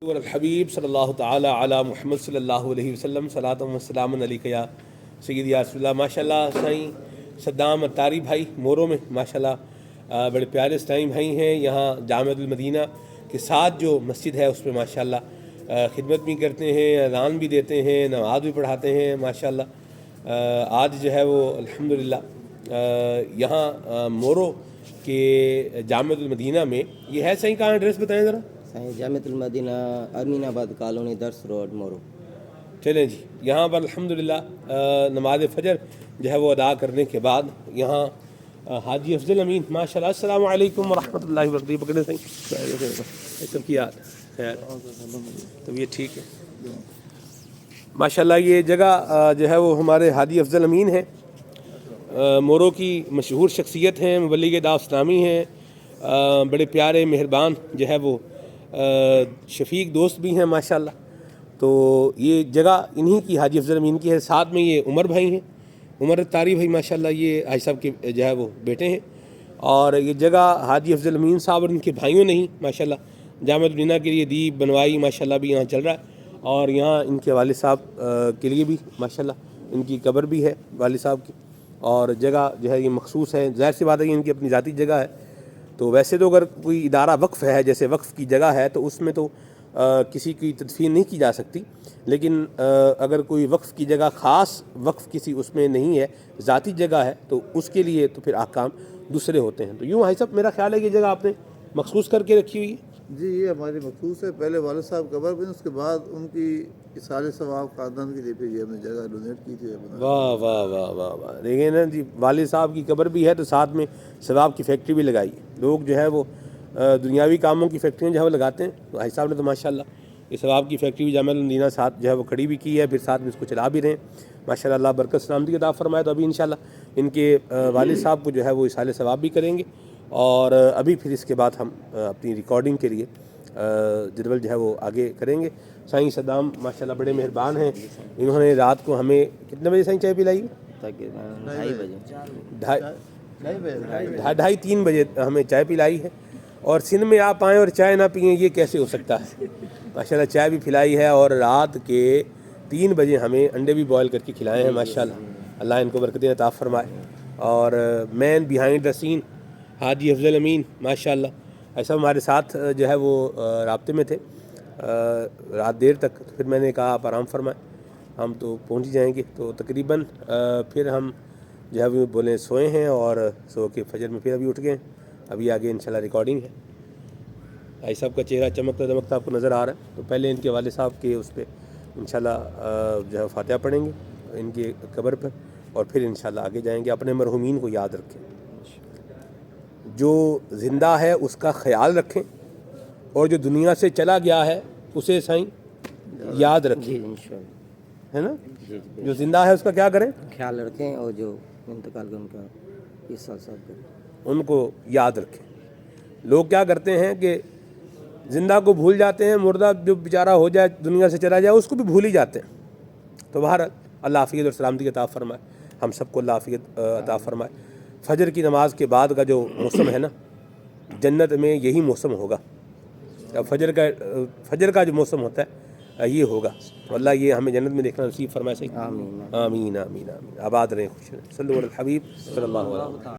الحبیب صلی اللہ تعالی علی محمد صلی اللہ علیہ وسلم صلاۃ و سلام علیک یا سیدی یا رسول اللہ۔ ماشاء اللہ سائیں صدام اتاری بھائی مورو میں ماشاء اللہ بڑے پیارے سائیں بھائی ہیں۔ یہاں جامعۃ المدینہ کے ساتھ جو مسجد ہے اس میں ماشاء اللہ خدمت بھی کرتے ہیں، اذان بھی دیتے ہیں، نماز بھی پڑھاتے ہیں ماشاء اللہ۔ آج جو ہے وہ الحمدللہ یہاں مورو کے جامعۃ المدینہ میں یہ ہے سائیں کہاں ایڈریس بتائیں ذرا؟ جامعۃ المدینہ امین آباد کالونی درس روڈ مورو۔ چلیں جی، یہاں پر الحمدللہ نماز فجر جو ہے وہ ادا کرنے کے بعد یہاں حاجی افضل امین ماشاء اللہ السلام علیکم ورحمۃ اللہ وبرکاتہ پکڑے سائیں سب کی یاد خیر طب یہ ٹھیک ہے ماشاء اللہ۔ یہ جگہ جو ہے وہ ہمارے حاجی افضل امین ہیں، مورو کی مشہور شخصیت ہیں، مبلغ دعوت اسلامی ہیں، بڑے پیارے مہربان جو ہے وہ شفیق دوست بھی ہیں ماشاء اللہ۔ تو یہ جگہ انہی کی حاجی افضل امین کی ہے۔ ساتھ میں یہ عمر بھائی ہیں، عمر اتاری بھائی ماشاء اللہ یہ حاجی صاحب کے جو ہے وہ بیٹے ہیں۔ اور یہ جگہ حاجی افضل امین صاحب اور ان کے بھائیوں نے ہی ماشاء اللہ جامعۃ المدینہ کے لیے دی بنوائی ماشاء اللہ، بھی یہاں چل رہا ہے۔ اور یہاں ان کے والد صاحب کے لیے بھی ماشاء اللہ ان کی قبر بھی ہے والد صاحب کی، اور جگہ جو ہے یہ مخصوص ہے۔ ظاہر سی بات ہے کہ ان کی اپنی ذاتی جگہ ہے، تو ویسے تو اگر کوئی ادارہ وقف ہے جیسے وقف کی جگہ ہے تو اس میں تو کسی کی تدفین نہیں کی جا سکتی، لیکن اگر کوئی وقف کی جگہ خاص وقف کسی اس میں نہیں ہے، ذاتی جگہ ہے، تو اس کے لیے تو پھر احکام دوسرے ہوتے ہیں۔ تو یوں بھائی صاحب میرا خیال ہے کہ یہ جگہ آپ نے مخصوص کر کے رکھی ہوئی ہے۔ جی یہ ہماری مخصوص ہے، پہلے والد صاحب قبر بن، اس کے بعد ان کی اصال ثواب خاندان کے لیے پھر یہ ہم نے جگہ ڈونیٹ کی تھی۔ واہ واہ واہ واہ واہ، دیکھیں نا جی، والد صاحب کی قبر بھی ہے تو ساتھ میں ثواب کی فیکٹری بھی لگائی ہے۔ لوگ جو ہے وہ دنیاوی کاموں کی فیکٹریاں جو ہے وہ لگاتے ہیں، تو بھائی صاحب نے تو ماشاء اللہ یہ ثواب کی فیکٹری بھی جامعۃ المدینہ ساتھ جو ہے وہ کھڑی بھی کی ہے، پھر ساتھ میں اس کو چلا بھی رہے ہیں ماشاء اللہ۔ اللہ برکت سلامتی عطا فرمائے۔ تو ابھی انشاءاللہ ان کے والد صاحب کو جو ہے وہ اصال ثواب بھی کریں گے، اور ابھی پھر اس کے بعد ہم اپنی ریکارڈنگ کے لیے جدول جو ہے وہ آگے کریں گے۔ سائیں صدام ماشاء اللہ بڑے مہربان ہیں، انہوں نے رات کو ہمیں کتنے بجے سائیں چائے پلائی؟ 2:30-3 بجے ہمیں چائے پلائی ہے۔ اور سندھ میں آپ آئیں اور چائے نہ پئیں یہ کیسے ہو سکتا ہے؟ ماشاء اللہ چائے بھی پلائی ہے، اور رات کے 3 بجے ہمیں انڈے بھی بوائل کر کے کھلائے ہیں ماشاء اللہ۔ اللہ ان کو برکتیں عطا فرمائے۔ اور مین بیہائنڈ دا سین حاجی افضل امین ماشاء اللہ ایسا ہمارے ساتھ جو ہے وہ رابطے میں تھے رات دیر تک، تو پھر میں نے کہا آپ آرام فرمائیں، ہم تو پہنچ جائیں گے۔ تو تقریباً پھر ہم جو ہے وہ بولیں سوئے ہیں، اور سو کے فجر میں پھر ابھی اٹھ گئے ہیں۔ ابھی آگے انشاءاللہ ریکارڈنگ ہے۔ بھائی صاحب کا چہرہ چمکتا دمکتا آپ کو نظر آ رہا ہے۔ تو پہلے ان کے والد صاحب کے اس پہ انشاءاللہ جو ہے فاتحہ پڑھیں گے ان کی قبر پر، اور پھر انشاءاللہ آگے جائیں گے۔ اپنے مرحومین کو یاد رکھیں، جو زندہ ہے اس کا خیال رکھیں، اور جو دنیا سے چلا گیا ہے اسے سائیں یاد رکھیں، ہے نا؟ جو زندہ ہے اس کا کیا کریں؟ خیال رکھیں، اور جو انتقال کا ان کا حصہ سب کریں، ان کو یاد رکھیں۔ لوگ کیا کرتے ہیں کہ زندہ کو بھول جاتے ہیں، مردہ جو بیچارہ ہو جائے دنیا سے چلا جائے اس کو بھی بھول ہی جاتے ہیں۔ تو بہرحال اللہ عافیت اور سلامتی عطا فرمائے، ہم سب کو اللہ عافیت عطا فرمائے۔ فجر کی نماز کے بعد کا جو موسم ہے نا، جنت میں یہی موسم ہوگا۔ فجر کا جو موسم ہوتا ہے یہ ہوگا، تو اللہ یہ ہمیں جنت میں دیکھنا نصیب فرمائے۔ صحیح آمین آمین آمین آمین۔ آباد رہیں، خوش رہیں۔ صلی اللہ علیہ الحبیب صلی اللہ علیہ وسلم۔